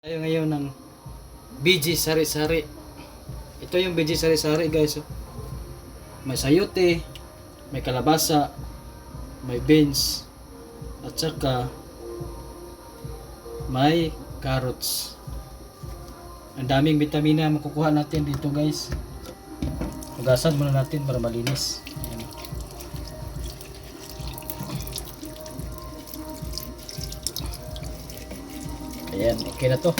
Tayo ngayon ng BG Sari-Sari. Ito yung BG Sari-Sari guys. Oh. May sayote, may kalabasa, may beans, at saka may carrots. Ang daming vitamina makukuha natin dito guys. Hugasan muna natin para malinis. Ayan. Ayan, okay na to.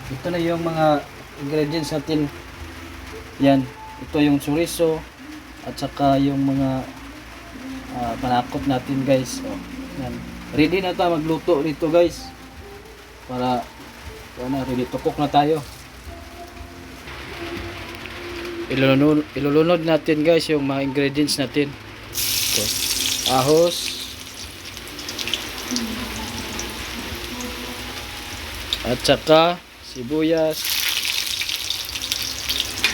Ito na yung mga ingredients natin. Yan, ito yung chorizo at saka yung mga panakot natin guys. Oh, yan. Ready na tayo magluto dito guys. Para ready to cook na tayo. Ilulunod natin guys yung mga ingredients natin. Ito, ahos at saka sibuyas.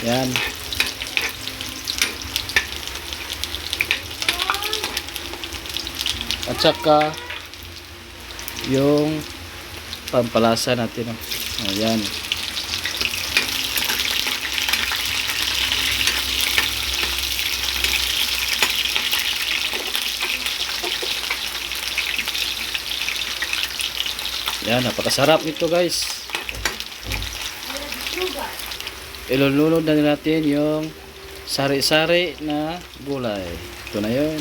Yan. At saka yung pampalasa natin. Ayan. Yan, napakasarap nito guys. Ilulunod na natin yung sari-sari na gulay. Ito na yun.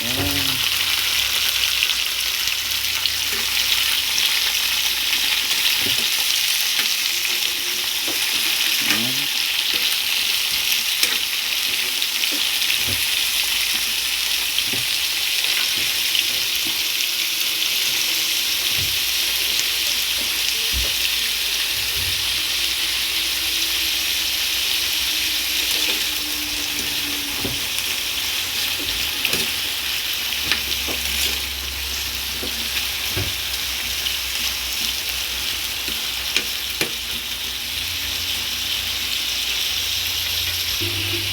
Yan.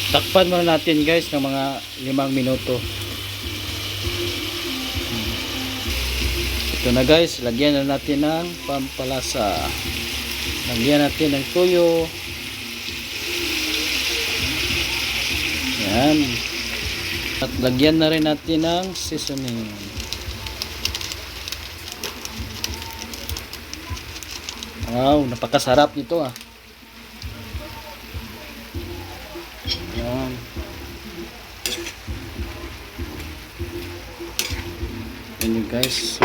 Takpan muna natin guys ng mga 5 minuto. Ito na guys, lagyan na natin ng pampalasa. Lagyan natin ng toyo. Yan. At lagyan na rin natin ng seasoning. Wow, napakasarap nito ah. Yan. Yan guys. So,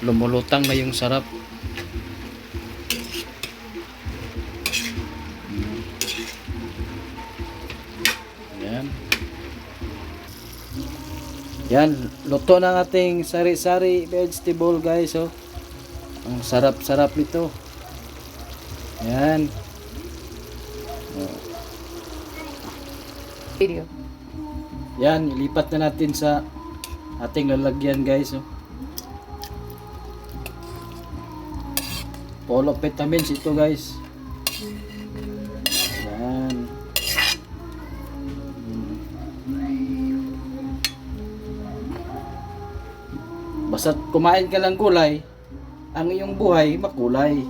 lumulutang na yung sarap. Yan. Yan. Luto na ating sari-sari vegetable guys. Oh. Ang sarap-sarap nito. Yan. Oh. Video. Yan, ilipat na natin sa ating lalagyan guys. Oh. Full of vitamins ito guys. Yan. Basta kumain ka lang gulay, ang iyong buhay makulay.